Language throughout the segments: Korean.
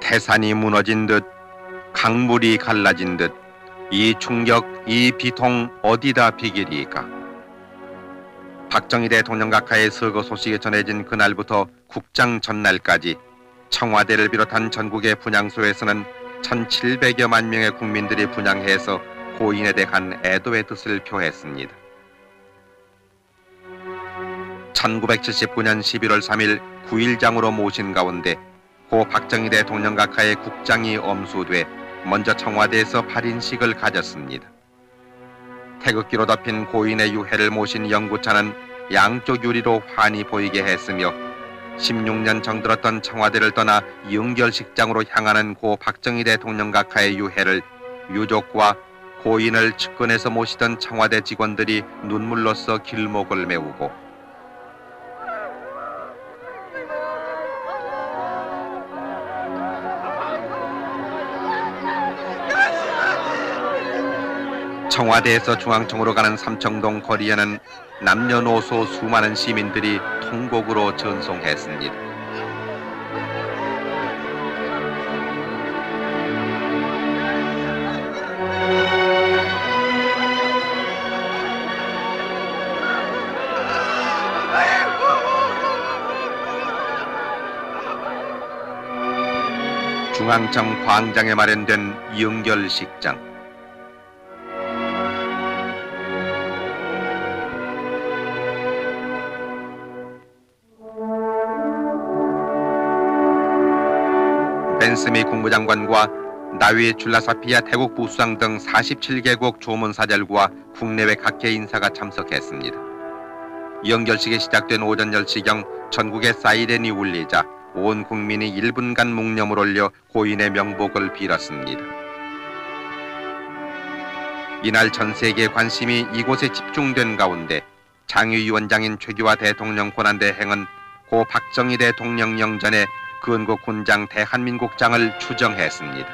태산이 무너진 듯 강물이 갈라진 듯 이 충격, 이 비통 어디다 비기리까. 박정희 대통령 각하의 서거 소식이 전해진 그날부터 국장 전날까지 청와대를 비롯한 전국의 분향소에서는 1700여만 명의 국민들이 분향해서 고인에 대한 애도의 뜻을 표했습니다. 1979년 11월 3일 9일장으로 모신 가운데 고 박정희 대통령 각하의 국장이 엄수돼 먼저 청와대에서 8인식을 가졌습니다. 태극기로 덮인 고인의 유해를 모신 영구차는 양쪽 유리로 환히 보이게 했으며 16년 정들었던 청와대를 떠나 영결식장으로 향하는 고 박정희 대통령 각하의 유해를 유족과 고인을 측근에서 모시던 청와대 직원들이 눈물로써 길목을 메우고 청와대에서 중앙청으로 가는 삼청동 거리에는 남녀노소 수많은 시민들이 통곡으로 전송했습니다. 중앙청 광장에 마련된 영결식장. 벤스미 국무장관과 나위 줄라사피아 태국 부수상 등 47개국 조문사절과 국내외 각계 인사가 참석했습니다. 영결식이 시작된 오전 10시경 전국의 사이렌이 울리자 온 국민이 1분간 묵념을 올려 고인의 명복을 빌었습니다. 이날 전 세계의 관심이 이곳에 집중된 가운데 장유위원장인 최규하 대통령 권한대행은 고 박정희 대통령 영전에 근국 군장 대한민국장을 추정했습니다.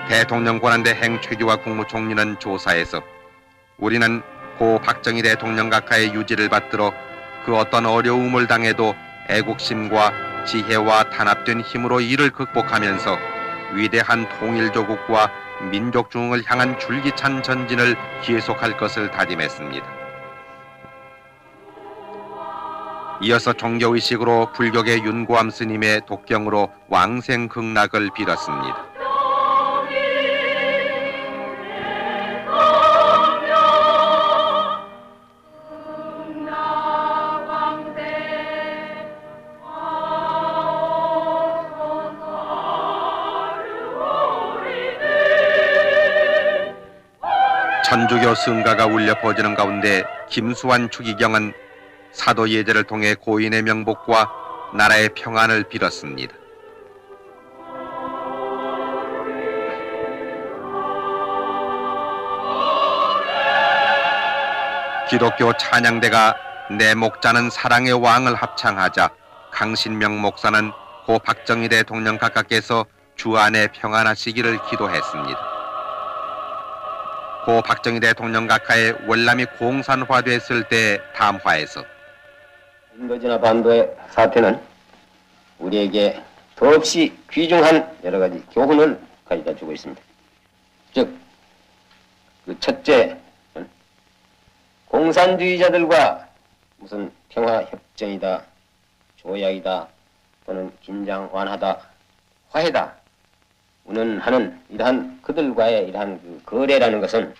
대통령 권한대행 최규하 국무총리는 조사에서 우리는 고 박정희 대통령 각하의 유지를 받들어 그 어떤 어려움을 당해도 애국심과 지혜와 단합된 힘으로 이를 극복하면서 위대한 통일조국과 민족중흥을 향한 줄기찬 전진을 계속할 것을 다짐했습니다. 이어서 종교의식으로 불교계 윤고암 스님의 독경으로 왕생극락을 빌었습니다. 천주교 성가가 울려 퍼지는 가운데 김수환 추기경은 사도 예제를 통해 고인의 명복과 나라의 평안을 빌었습니다. 기독교 찬양대가 내 목자는 사랑의 왕을 합창하자 강신명 목사는 고 박정희 대통령 각하께서 주 안에 평안하시기를 기도했습니다. 고 박정희 대통령 각하의 월남이 공산화됐을 때 담화에서 인도지나 반도의 사태는 우리에게 더없이 귀중한 여러 가지 교훈을 가져다 주고 있습니다. 즉, 그 첫째, 공산주의자들과 무슨 평화협정이다, 조약이다, 또는 긴장 완화다, 화해다, 운운하는 이러한 그들과의 이러한 그 거래라는 것은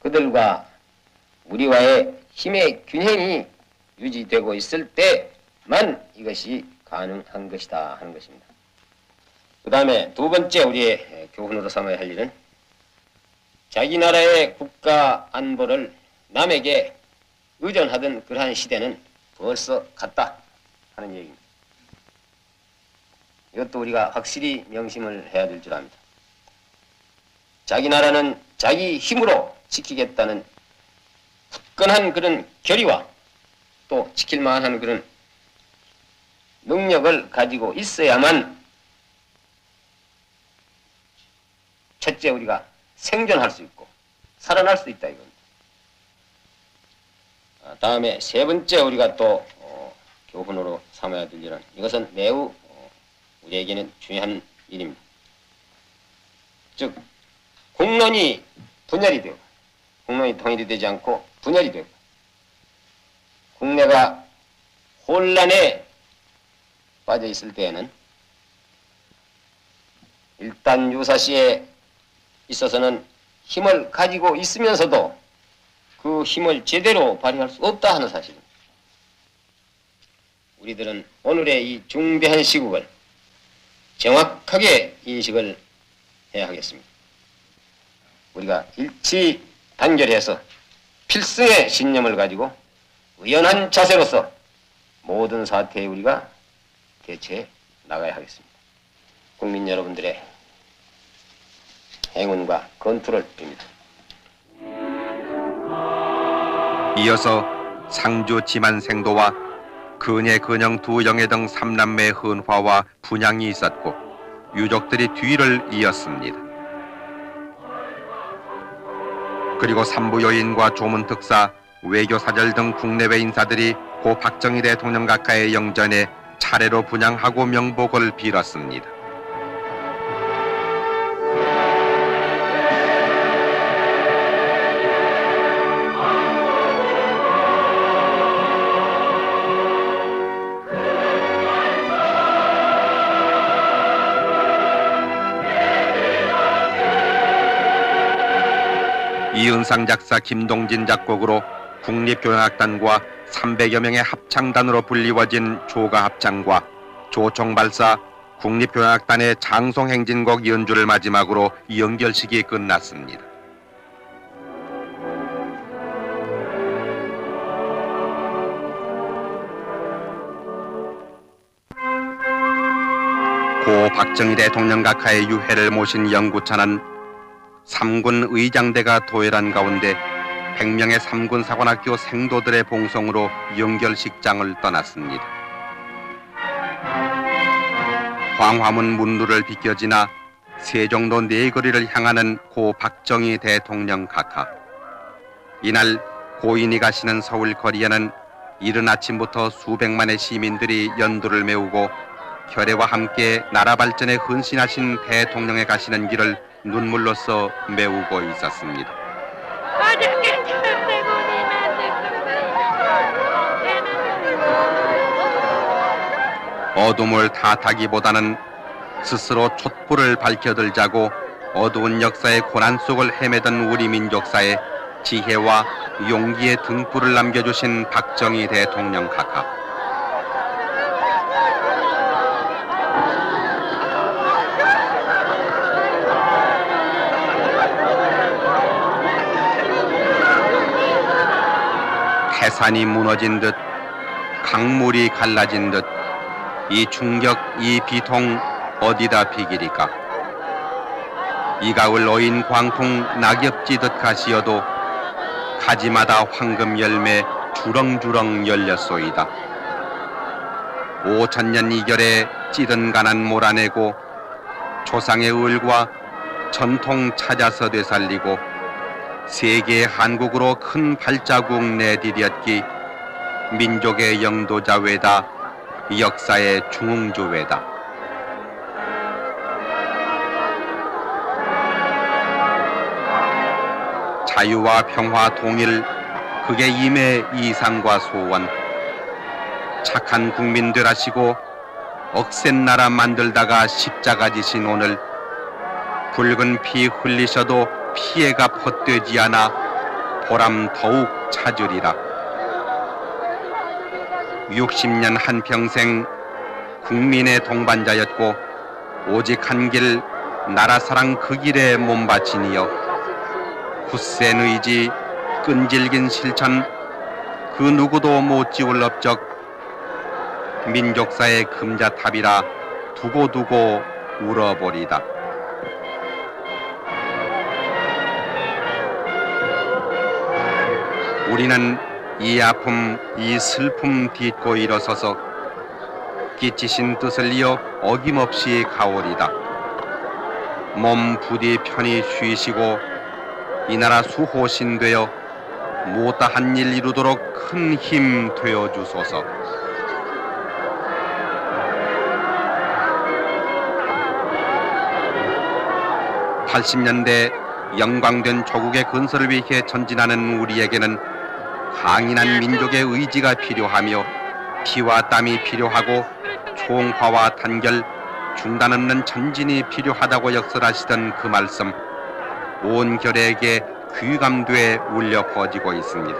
그들과 우리와의 힘의 균형이 유지되고 있을 때만 이것이 가능한 것이다 하는 것입니다. 그 다음에 두 번째 우리의 교훈으로 삼아야 할 일은 자기 나라의 국가 안보를 남에게 의존하던 그러한 시대는 벌써 갔다 하는 얘기입니다. 이것도 우리가 확실히 명심을 해야 될 줄 압니다. 자기 나라는 자기 힘으로 지키겠다는 굳건한 그런 결의와 또 지킬 만한 그런 능력을 가지고 있어야만 첫째 우리가 생존할 수 있고 살아날 수 있다 이겁니다. 다음에 세 번째 우리가 또 교훈으로 삼아야 될 일은 이것은 매우 우리에게는 중요한 일입니다. 즉 국론이 분열이 되고 국론이 통일이 되지 않고 분열이 되고 국내가 혼란에 빠져 있을 때에는 일단 유사시에 있어서는 힘을 가지고 있으면서도 그 힘을 제대로 발휘할 수 없다 하는 사실입니다. 우리들은 오늘의 이 중대한 시국을 정확하게 인식을 해야 하겠습니다. 우리가 일치 단결해서 필승의 신념을 가지고 의연한 자세로서 모든 사태에 우리가 대처해 나가야 하겠습니다. 국민 여러분들의 행운과 건투를 빕니다. 이어서 상주 지만생도와 근예 근영 두 영예 등 삼남매의 헌화와 분향이 있었고 유족들이 뒤를 이었습니다. 그리고 삼부요인과 조문특사, 외교사절 등 국내외 인사들이 고 박정희 대통령 각하의 영전에 차례로 분향하고 명복을 빌었습니다. 이은상 작사 김동진 작곡으로 국립교향악단과 300여 명의 합창단으로 불리워진 조가합창과 조총발사 국립교향악단의 장송행진곡 연주를 마지막으로 연결식이 끝났습니다. 고 박정희 대통령 각하의 유해를 모신 영구차는 3군 의장대가 도열한 가운데 100명의 3군 사관학교 생도들의 봉송으로 연결식장을 떠났습니다. 광화문 문루를 비껴지나 세종도 내거리를 향하는 고 박정희 대통령 각하. 이날 고인이 가시는 서울 거리에는 이른 아침부터 수백만의 시민들이 연두를 메우고 결의와 함께 나라 발전에 헌신하신 대통령의 가시는 길을 눈물로써 메우고 있었습니다. 어둠을 탓하기보다는 스스로 촛불을 밝혀들자고 어두운 역사의 고난 속을 헤매던 우리 민족사에 지혜와 용기의 등불을 남겨주신 박정희 대통령 각하. 태산이 무너진 듯 강물이 갈라진 듯 이 충격 이 비통 어디다 비기리까. 이 가을 어인 광풍 낙엽지듯 가시어도 가지마다 황금 열매 주렁주렁 열렸소이다. 5000년 이결에 찌든 가난 몰아내고 조상의 을과 전통 찾아서 되살리고 세계의 한국으로 큰 발자국 내디뎠기 민족의 영도자 외다 역사의 중흥주 외다. 자유와 평화 통일 그게 임의 이상과 소원. 착한 국민들 하시고 억센 나라 만들다가 십자가 지신 오늘 붉은 피 흘리셔도 피해가 헛되지 않아 보람 더욱 찾으리라. 60년 한평생 국민의 동반자였고 오직 한 길 나라사랑 그 길에 몸바치니여 굳센 의지 끈질긴 실천 그 누구도 못 지울 업적 민족사의 금자탑이라 두고두고 울어버리다. 우리는 이 아픔, 이 슬픔 딛고 일어서서 끼치신 뜻을 이어 어김없이 가오리다. 몸 부디 편히 쉬시고 이 나라 수호신 되어 못다한 일 이루도록 큰 힘 되어 주소서. (80년대) 영광된 조국의 건설을 위해 전진하는 우리에게는 강인한 민족의 의지가 필요하며 피와 땀이 필요하고 총화와 단결, 중단 없는 전진이 필요하다고 역설하시던 그 말씀, 온 결에게 귀감돼 울려 퍼지고 있습니다.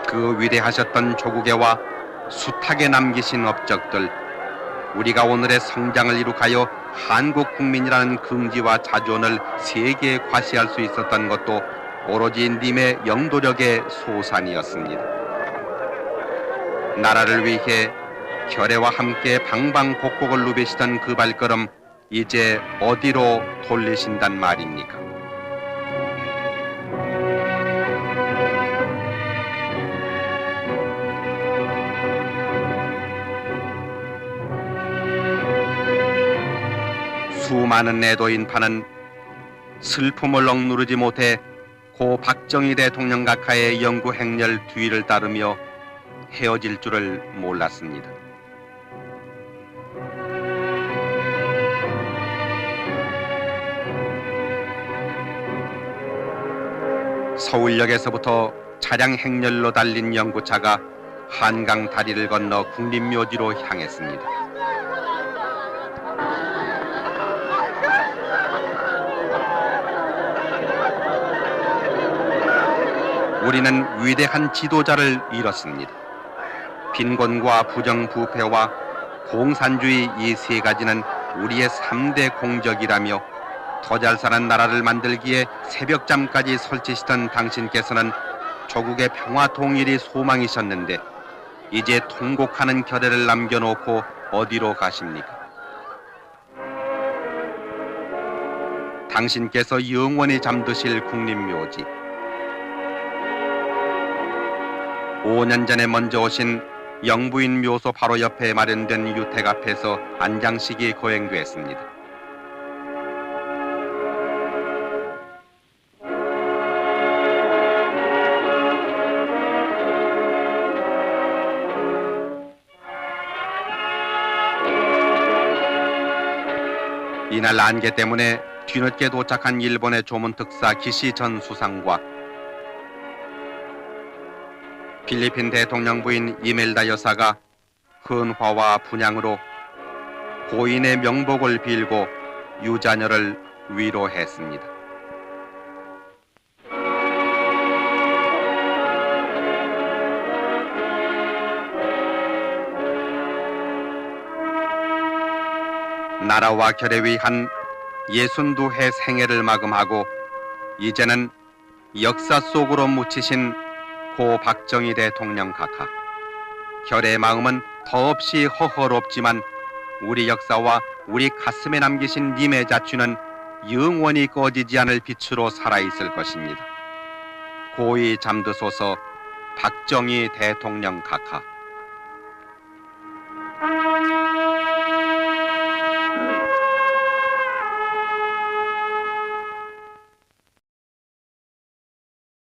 그 위대하셨던 조국애와 숱하게 남기신 업적들, 우리가 오늘의 성장을 이룩하여 한국 국민이라는 긍지와 자존을 세계에 과시할 수 있었던 것도 오로지 님의 영도력의 소산이었습니다. 나라를 위해 결애와 함께 방방곡곡을 누비시던 그 발걸음, 이제 어디로 돌리신단 말입니까? 수많은 애도 인파는 슬픔을 억누르지 못해 고 박정희 대통령 각하의 영구 행렬 뒤를 따르며 헤어질 줄을 몰랐습니다. 서울역에서부터 차량 행렬로 달린 연구차가 한강 다리를 건너 국립묘지로 향했습니다. 우리는 위대한 지도자를 잃었습니다. 빈곤과 부정부패와 공산주의 이 세 가지는 우리의 3대 공적이라며 더 잘 사는 나라를 만들기에 새벽잠까지 설치시던 당신께서는 조국의 평화 통일이 소망이셨는데 이제 통곡하는 결애를 남겨놓고 어디로 가십니까? 당신께서 영원히 잠드실 국립묘지, 5년 전에 먼저 오신 영부인 묘소 바로 옆에 마련된 유택 앞에서 안장식이 거행됐습니다. 이날 안개 때문에 뒤늦게 도착한 일본의 조문 특사 기시 전 수상과 필리핀 대통령 부인 이멜다 여사가 헌화와 분향으로 고인의 명복을 빌고 유자녀를 위로했습니다. 나라와 결에 위한 62해 생애를 마감하고 이제는 역사 속으로 묻히신 고 박정희 대통령 각하, 결의 마음은 더없이 허허롭지만 우리 역사와 우리 가슴에 남기신 님의 자취는 영원히 꺼지지 않을 빛으로 살아있을 것입니다. 고이 잠드소서 박정희 대통령 각하.